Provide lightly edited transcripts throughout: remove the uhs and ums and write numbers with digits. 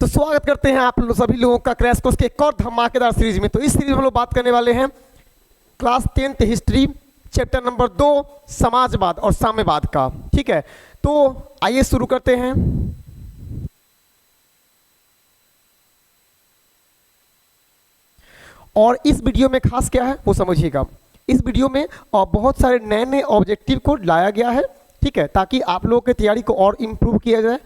तो स्वागत करते हैं आप सभी लोगों का क्रैश कोर्स के एक और धमाकेदार सीरीज में। तो इस सीरीज में हम लोग बात करने वाले हैं class 10th history chapter number 2 समाजवाद और साम्यवाद का। ठीक है, तो आइए शुरू करते हैं। और इस वीडियो में खास क्या है वो समझिएगा। इस वीडियो में बहुत सारे नए नए ऑब्जेक्टिव को लाया गया है, ठीक है, ताकि आप लोगों की तैयारी को और इम्प्रूव किया जाए।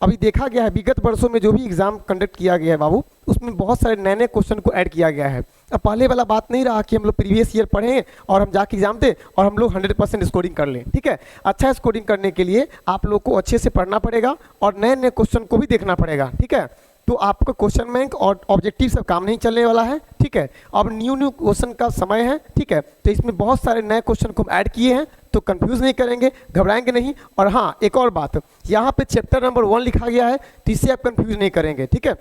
अभी देखा गया है विगत वर्षों में जो भी एग्जाम कंडक्ट किया गया है बाबू, उसमें बहुत सारे नए नए क्वेश्चन को ऐड किया गया है। अब पहले वाला बात नहीं रहा कि हम लोग प्रीवियस ईयर पढ़ें और हम जाके एग्जाम दें और हम लोग 100% स्कोरिंग कर लें। ठीक है, अच्छा स्कोरिंग करने के लिए आप लोग को अच्छे से पढ़ना पड़ेगा और नए नए क्वेश्चन को भी देखना पड़ेगा। ठीक है, तो आपका क्वेश्चन बैंक और ऑब्जेक्टिव सब काम नहीं चलने वाला है। ठीक है, अब न्यू क्वेश्चन का समय है। ठीक है, तो इसमें बहुत सारे नए क्वेश्चन को हम ऐड किए हैं, तो कंफ्यूज नहीं करेंगे, घबराएंगे नहीं। और हाँ, एक और बात, यहाँ पे चैप्टर नंबर 1 लिखा गया है, तो इससे आप कंफ्यूज नहीं करेंगे। ठीक है,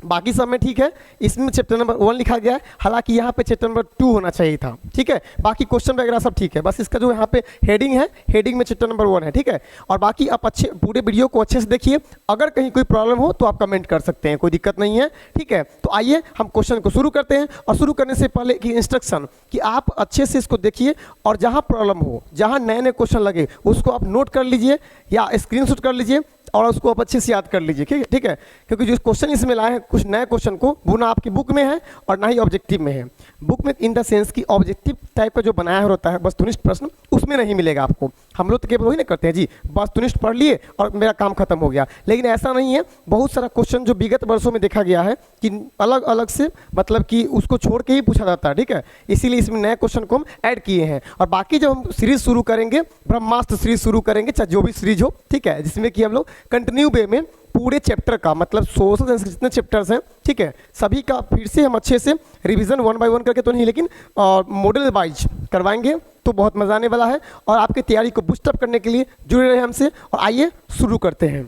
बाकी सब में ठीक है, इसमें चैप्टर नंबर 1 लिखा गया है, हालांकि यहाँ पे चैप्टर नंबर 2 होना चाहिए था। ठीक है, बाकी क्वेश्चन वगैरह सब ठीक है, बस इसका जो यहाँ पे हेडिंग है, हेडिंग में चैप्टर नंबर 1 है। ठीक है, और बाकी आप अच्छे पूरे वीडियो को अच्छे से देखिए। अगर कहीं कोई प्रॉब्लम हो तो आप कमेंट कर सकते हैं, कोई दिक्कत नहीं है। ठीक है, तो आइए हम क्वेश्चन को शुरू करते हैं। और शुरू करने से पहले की इंस्ट्रक्शन कि आप अच्छे से इसको देखिए और जहाँ प्रॉब्लम हो, जहाँ नए नए क्वेश्चन लगे, उसको आप नोट कर लीजिए या स्क्रीनशॉट कर लीजिए और उसको आप अच्छे से याद कर लीजिए। ठीक है, क्योंकि जो क्वेश्चन इसमें लाए हैं कुछ नए क्वेश्चन को, वो ना आपकी बुक में है और ना ही ऑब्जेक्टिव में है। बुक में इन द सेंस की ऑब्जेक्टिव टाइप का जो बनाया होता है वस्तुनिष्ठ प्रश्न, उसमें नहीं मिलेगा आपको। हम लोग तो केवल वही ना करते हैं जी, वस्तुनिष्ठ पढ़ लिए और मेरा काम खत्म हो गया, लेकिन ऐसा नहीं है। बहुत सारा क्वेश्चन जो विगत वर्षों में देखा गया है कि अलग अलग से मतलब कि उसको छोड़ के ही पूछा जाता है। ठीक है, इसीलिए इसमें नए क्वेश्चन को हम ऐड किए हैं। और बाकी जब हम सीरीज शुरू करेंगे, ब्रह्मास्त्र सीरीज शुरू करेंगे, चाहे जो भी सीरीज हो, ठीक है, जिसमें कि हम लोग कंटिन्यू वे में पूरे चैप्टर का मतलब सोशल साइंस के जितने चैप्टर्स हैं, ठीक है, सभी का फिर से हम अच्छे से रिवीजन 1 बाय 1 करके तो नहीं, लेकिन मॉडल वाइज करवाएंगे, तो बहुत मजा आने वाला है। और आपकी तैयारी को बूस्टअप करने के लिए जुड़े रहे हमसे। और आइए शुरू करते हैं।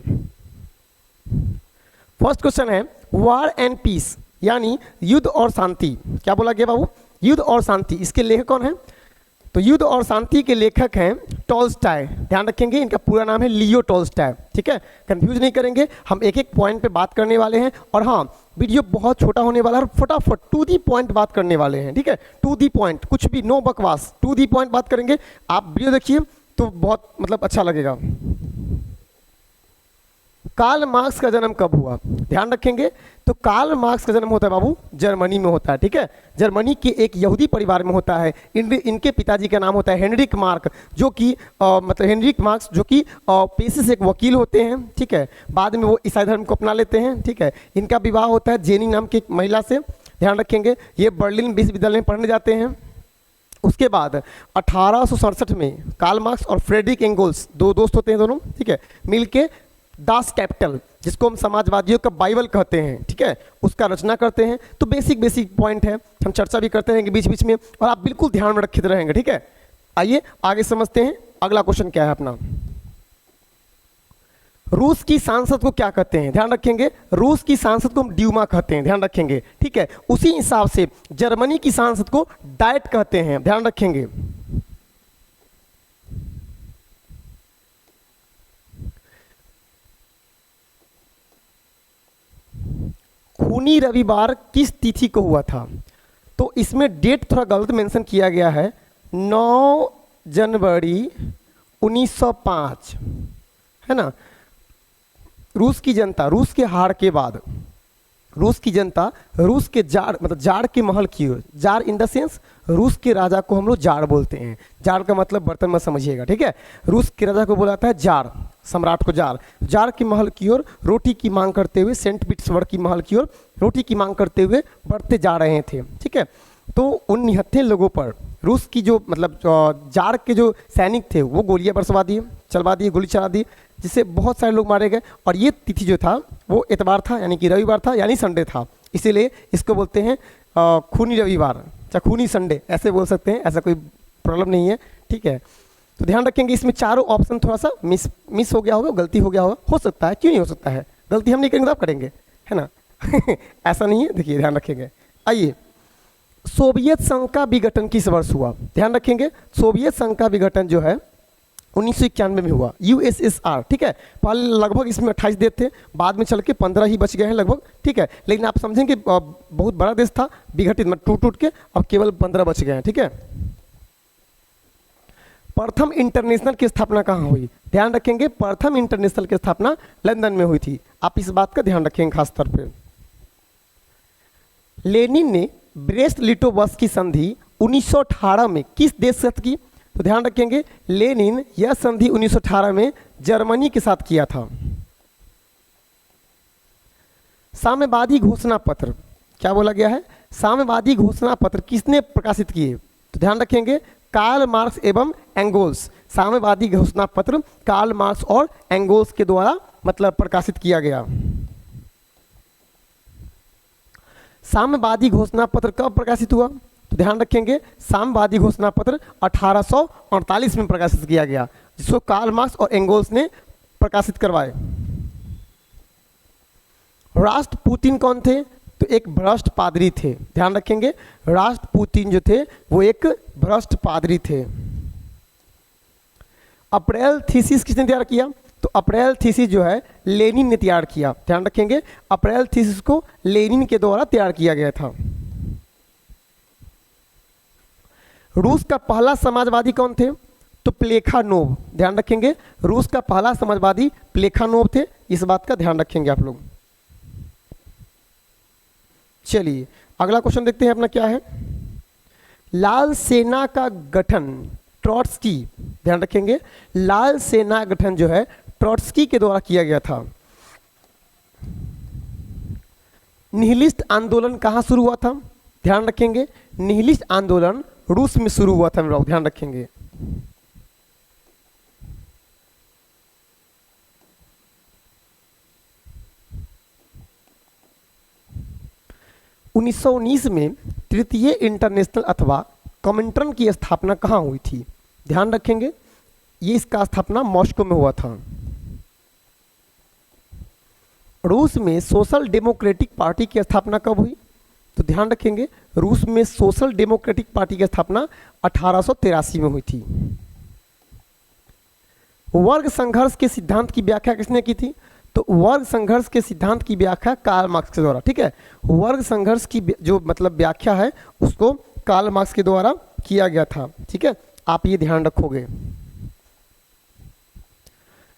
फर्स्ट क्वेश्चन है वॉर एंड पीस, यानी युद्ध और शांति। क्या बोला गया बाबू? युद्ध और शांति। इसके लेखक कौन है? तो युद्ध और शांति के लेखक हैं टॉल्स्टॉय। ध्यान रखेंगे, इनका पूरा नाम है लियो टॉल्स्टॉय। ठीक है, कंफ्यूज नहीं करेंगे, हम एक एक पॉइंट पे बात करने वाले हैं। और हाँ, वीडियो बहुत छोटा होने वाला है और फटाफट टू दी पॉइंट बात करने वाले हैं। ठीक है, टू दी पॉइंट, कुछ भी नो बकवास, टू दी पॉइंट बात करेंगे। आप वीडियो देखिए तो बहुत मतलब अच्छा लगेगा। कार्ल मार्क्स का जन्म कब हुआ? ध्यान रखेंगे, तो कार्ल मार्क्स का जन्म होता है बाबू जर्मनी में होता है। ठीक है, जर्मनी के एक यहूदी परिवार में होता है। इनके पिताजी का नाम होता है हेनरिक मार्क, जो कि मतलब हेनरिक मार्क्स जो कि पेशे से एक वकील होते हैं। ठीक है, बाद में वो ईसाई धर्म को अपना लेते हैं। ठीक है, इनका विवाह होता है जेनी नाम की एक महिला से। ध्यान रखेंगे, ये बर्लिन विश्वविद्यालय में पढ़ने जाते हैं। उसके बाद 1867 में कार्ल मार्क्स और फ्रेडरिक एंगल्स, दो दोस्त होते हैं दोनों, ठीक है, मिलके दास कैपिटल, जिसको हम समाजवादियों का बाइबल कहते हैं, ठीक है, उसका रचना करते हैं। तो बेसिक पॉइंट है, हम चर्चा भी करते रहेंगे बीच बीच में और आप बिल्कुल ध्यान में रखे रहेंगे। ठीक है, आइए आगे समझते हैं। अगला क्वेश्चन क्या है अपना? रूस की सांसद को क्या कहते हैं? ध्यान रखेंगे, रूस की सांसद को हम ड्यूमा कहते हैं। ध्यान रखेंगे, ठीक है, उसी हिसाब से जर्मनी की सांसद को डाइट कहते हैं। ध्यान रखेंगे। खूनी रविवार किस तिथि को हुआ था? तो इसमें डेट थोड़ा गलत मेंशन किया गया है, 9 जनवरी 1905, है ना। रूस की जनता, रूस के हार के बाद रूस की जनता रूस के जार मतलब जार के महल की ओर, जार इन द सेंस रूस के राजा को हम लोग जार बोलते हैं। जार का मतलब बर्तन में समझिएगा। ठीक है, रूस के राजा को बोला जाता है जार, सम्राट को जार। जार के महल की ओर रोटी की मांग करते हुए, सेंट पीटर्सबर्ग की महल की ओर रोटी की मांग करते हुए बढ़ते जा रहे थे। ठीक है, तो उन निहत्थे लोगों पर रूस की जो मतलब जार के जो सैनिक थे वो गोलियां बरसवा दिए, चलवा दिए, गोली चला दी, जिससे बहुत सारे लोग मारे गए। और ये तिथि जो था वो इतवार था, यानी कि रविवार था, यानी संडे था। इसीलिए इसको बोलते हैं खूनी रविवार, चाहे खूनी संडे ऐसे बोल सकते हैं, ऐसा कोई प्रॉब्लम नहीं है। ठीक है, तो ध्यान रखेंगे, इसमें चारों ऑप्शन थोड़ा सा मिस हो गया होगा, गलती हो गया होगा, हो सकता है, क्यों नहीं हो सकता है, गलती हम नहीं करेंगे तो आप करेंगे, है ना। ऐसा नहीं है, देखिए ध्यान रखेंगे। आइए, सोवियत संघ का विघटन किस वर्ष हुआ? ध्यान रखेंगे, सोवियत संघ का विघटन जो है 1991 में हुआ, यूएसएसआर, ठीक है। पहले लगभग इसमें 28 देश थे, बाद में चल के 15 ही बच गए हैं लगभग, ठीक है। लेकिन आप समझें कि बहुत बड़ा देश था, विघटित मतलब टूट टूट के अब केवल 15 बच गए हैं, ठीक है। प्रथम इंटरनेशनल की स्थापना कहाँ हुई? ध्यान रखेंगे, प्रथम इंटरनेशनल की स्थापना लंदन में हुई थी। आप इस बात का ध्यान रखेंगे खास तौर पे। लेनिन ने ब्रेस्ट लिटोवस्की संधि 1918 में किस देश से की? तो ध्यान रखेंगे, लेनिन यह संधि 1918 में जर्मनी के साथ किया था। साम्यवादी घोषणा पत्र, क्या बोला गया है? साम्यवादी घोषणा पत्र किसने प्रकाशित किए? तो ध्यान रखेंगे, कार्ल मार्क्स एवं एंगोल्स। साम्यवादी घोषणा पत्र कार्ल मार्क्स और एंगोल्स के द्वारा मतलब प्रकाशित किया गया। साम्यवादी घोषणा पत्र कब प्रकाशित हुआ? तो ध्यान रखेंगे, साम्यवादी घोषणा पत्र 1848 में प्रकाशित किया गया, जिसको कार्ल मार्क्स और एंगोल्स ने प्रकाशित करवाए। राष्ट्रपुतिन कौन थे? तो एक भ्रष्ट पादरी थे। ध्यान रखेंगे, राष्ट्रपुतिन जो थे वो एक भ्रष्ट पादरी थे। अप्रैल थीसिस किसने तैयार किया? तो अप्रैल थीसिस जो है लेनिन ने तैयार किया। ध्यान रखेंगे, अप्रैल थीसिस को लेनिन के द्वारा तैयार किया गया था। रूस का पहला समाजवादी कौन थे? तो प्लेखानोव। ध्यान रखेंगे, रूस का पहला समाजवादी प्लेखानोव थे। इस बात का ध्यान रखेंगे आप लोग। चलिए अगला क्वेश्चन देखते हैं अपना क्या है। लाल सेना का गठन ट्रॉट्स्की, ध्यान रखेंगे, लाल सेना गठन जो है ट्रॉट्स्की के द्वारा किया गया था। निहिलिस्ट आंदोलन कहाँ शुरू हुआ था? ध्यान रखेंगे, निहिलिस्ट आंदोलन रूस में शुरू हुआ था। लोग ध्यान रखेंगे। उन्नीस में तृतीय इंटरनेशनल अथवा कॉमिंटर्न की स्थापना कहाँ हुई थी? ध्यान रखेंगे, ये इसका स्थापना मॉस्को में हुआ था। रूस में सोशल डेमोक्रेटिक पार्टी की स्थापना कब हुई? तो ध्यान रखेंगे, रूस में सोशल डेमोक्रेटिक पार्टी की स्थापना 1883 में हुई थी। वर्ग संघर्ष के सिद्धांत की व्याख्या किसने की थी? तो वर्ग संघर्ष के सिद्धांत की व्याख्या कार्ल मार्क्स के द्वारा, ठीक है। वर्ग संघर्ष की जो मतलब व्याख्या है उसको कार्ल मार्क्स के द्वारा किया गया था, ठीक है। आप ये ध्यान रखोगे।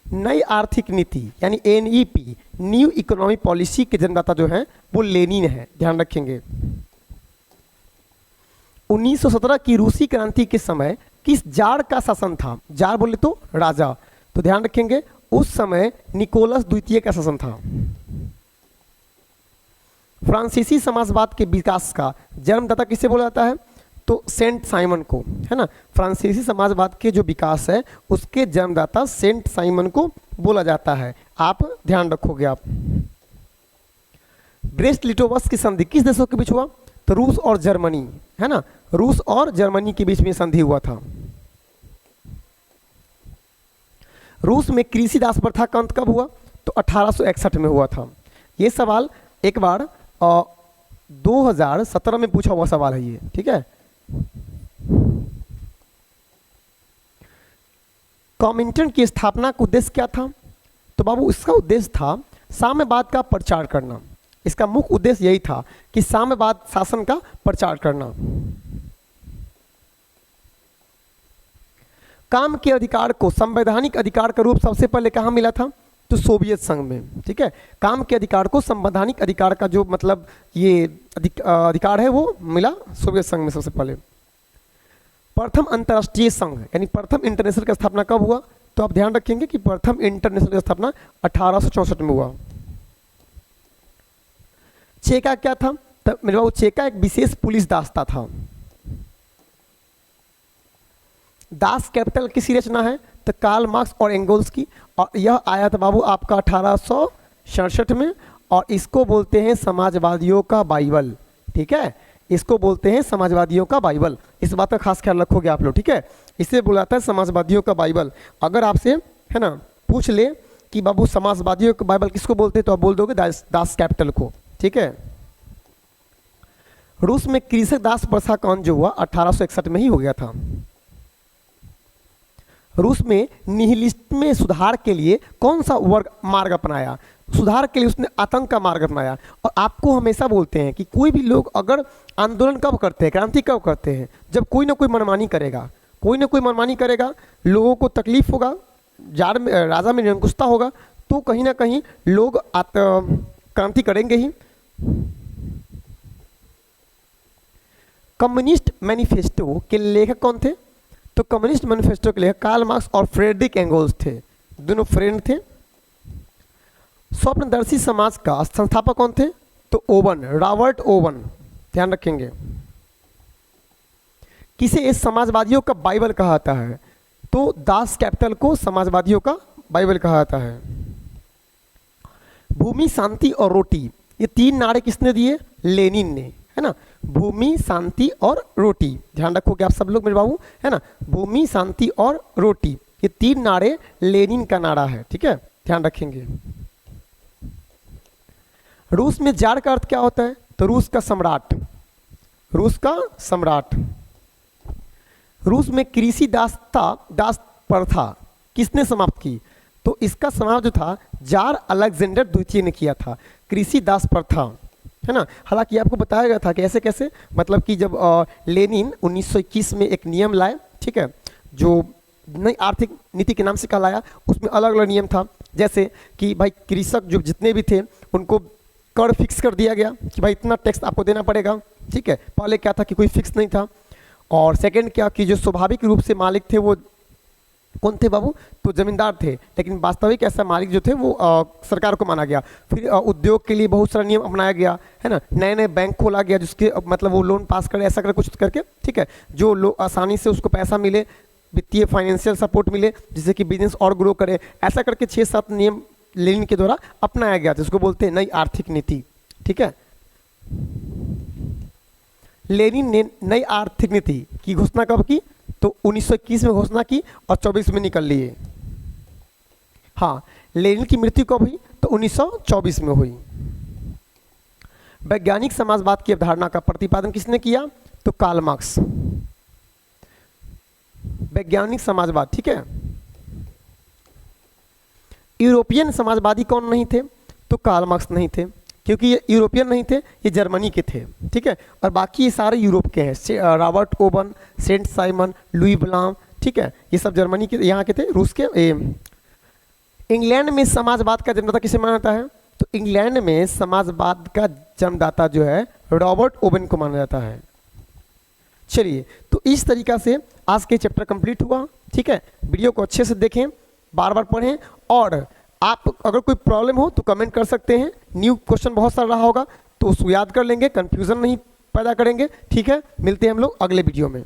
नई आर्थिक नीति यानी एनईपी, न्यू इकोनॉमिक पॉलिसी के जन्मदाता जो है वो लेनिन है। ध्यान रखेंगे। 1917 की रूसी क्रांति के समय किस जार का शासन था? जार बोले तो राजा। तो ध्यान रखेंगे, उस समय निकोलस द्वितीय का शासन था। फ्रांसीसी समाजवाद के विकास का जन्मदाता किसे बोला जाता है? तो सेंट साइमन को, है ना। फ्रांसीसी समाजवाद के जो विकास है उसके जन्मदाता सेंट साइमन को बोला जाता है। आप ध्यान रखोगे। आप ब्रेस्ट लिटोवस्की की संधि किस देशों के बीच हुआ? तो रूस और जर्मनी, है ना। रूस और जर्मनी के बीच में संधि हुआ था। रूस में कृषि दास प्रथा का अंत कब हुआ? तो 1861 में हुआ था। ये सवाल एक बार 2017 में पूछा हुआ सवाल है ये, ठीक है। कॉमिंटर्न की स्थापना का उद्देश्य क्या था? तो बाबू इसका उद्देश्य था साम्यवाद का प्रचार करना। इसका मुख्य उद्देश्य यही था कि साम्यवाद शासन का प्रचार करना। काम के अधिकार को संवैधानिक अधिकार का रूप सबसे पहले कहाँ मिला था? तो सोवियत संघ में, ठीक है। काम के अधिकार को संवैधानिक अधिकार का जो मतलब ये अधिकार है वो मिला सोवियत संघ में सबसे पहले। प्रथम अंतर्राष्ट्रीय संघ यानी प्रथम इंटरनेशनल की स्थापना कब हुआ? तो आप ध्यान रखेंगे कि प्रथम इंटरनेशनल की स्थापना 1864 में हुआ। चेका क्या था? तो मेरे बाबू चेका एक विशेष पुलिस दास्ता था। दास कैपिटल किसी रचना है? तो कार्ल मार्क्स और एंगल्स की, और यह आया था बाबू आपका 1867 में, और इसको बोलते हैं समाजवादियों का बाइबल, ठीक है। इसको बोलते हैं समाजवादियों का बाइबल। इस बात का खास ख्याल रखोगे आप लोग, ठीक है। इसे बुलाता है समाजवादियों का बाइबल। अगर आपसे है ना पूछ ले कि बाबू समाजवादियों का बाइबल किसको बोलते हैं तो आप बोल दोगे दास कैपिटल को, ठीक है। रूस में कृषक दास प्रथा का अंत जो हुआ 1861 में ही हो गया था। रूस में निहिलिस्ट में सुधार के लिए कौन सा मार्ग अपनाया? सुधार के लिए उसने आतंक का मार्ग अपनाया। और आपको हमेशा बोलते हैं कि कोई भी लोग अगर आंदोलन कब करते हैं, क्रांति कब करते हैं? जब कोई ना कोई मनमानी करेगा, कोई ना कोई मनमानी करेगा, लोगों को तकलीफ होगा, जार में राजा में निरंकुशता होगा, तो कहीं ना कहीं लोग क्रांति करेंगे ही। कम्युनिस्ट मैनिफेस्टो के लेखक कौन थे? तो कम्युनिस्ट मैनिफेस्टो के लेखक कार्ल मार्क्स और फ्रेडरिक एंगल्स थे, दोनों फ्रेंड थे। स्वप्नदर्शी समाज का संस्थापक कौन थे? तो ओवन, रॉबर्ट ओवन, ध्यान रखेंगे। किसे इस समाजवादियों का बाइबल कहा जाता है? तो दास कैपिटल को समाजवादियों का बाइबल कहा जाता है। भूमि, शांति और रोटी, ये 3 नारे किसने दिए? लेनिन ने, है ना। भूमि, शांति और रोटी, ध्यान रखोगे आप सब लोग मेरे बाबू, है ना। भूमि, शांति और रोटी, ये 3 नारे लेनिन का नारा है, ठीक है, ध्यान रखेंगे। रूस में जार का अर्थ क्या होता है? तो रूस का सम्राट, रूस का सम्राट। रूस में कृषि दास प्रथा किसने समाप्त की? तो इसका समाप्त जो था जार अलेक्जेंडर द्वितीय ने किया था, कृषि दास प्रथा, है ना। हालांकि आपको बताया गया था कि ऐसे कैसे, मतलब कि जब लेनिन 1921 में एक नियम लाए, ठीक है, जो नई आर्थिक नीति के नाम से कहलाया, उसमें अलग अलग नियम था। जैसे कि भाई कृषक जो जितने भी थे उनको कर फिक्स कर दिया गया कि भाई इतना टैक्स आपको देना पड़ेगा, ठीक है। पहले क्या था कि कोई फिक्स नहीं था। और सेकंड क्या कि जो स्वाभाविक रूप से मालिक थे वो कौन थे बाबू? तो जमींदार थे, लेकिन वास्तविक ऐसा मालिक जो थे वो सरकार को माना गया। फिर उद्योग के लिए बहुत सारा नियम अपनाया गया, है ना। नए नए बैंक खोला गया जिसके मतलब वो लोन पास करे, ऐसा कर कुछ करके, ठीक है, जो लोग आसानी से उसको पैसा मिले, वित्तीय फाइनेंशियल सपोर्ट मिले, जिससे कि बिजनेस और ग्रो करे। ऐसा करके 6-7 नियम लेनिन के द्वारा अपनाया गया, जिसको बोलते हैं नई आर्थिक नीति, ठीक है। लेनिन ने नई आर्थिक नीति की घोषणा कब की? तो 1921 में घोषणा की और 24 में निकल लिए। हाँ, लेनिन की मृत्यु कब हुई? तो 1924 में हुई। वैज्ञानिक समाजवाद की अवधारणा का प्रतिपादन किसने किया? तो कार्ल मार्क्स। वैज्ञानिक समाजवाद, ठीक है। यूरोपियन समाजवादी कौन नहीं थे? तो कार्ल मार्क्स नहीं थे, क्योंकि ये यूरोपियन नहीं थे, ये जर्मनी के थे, ठीक है। और बाकी ये सारे यूरोप के हैं, Robert Owen, Saint Simon, Louis Blanc, ठीक है, ये सब जर्मनी के, यहाँ के थे, रूस के। इंग्लैंड में समाजवाद का जन्मदाता किसे माना जाता है? तो इंग्लैंड में समाजवाद का जन्मदाता जो है रॉबर्ट ओवन को माना जाता है। चलिए, तो इस तरीका से आज के चैप्टर कंप्लीट हुआ, ठीक है। वीडियो को अच्छे से देखें, बार बार पढ़ें, और आप अगर कोई प्रॉब्लम हो तो कमेंट कर सकते हैं। न्यू क्वेश्चन बहुत सारा रहा होगा तो उसको याद कर लेंगे, कंफ्यूजन नहीं पैदा करेंगे, ठीक है। मिलते हैं हम लोग अगले वीडियो में।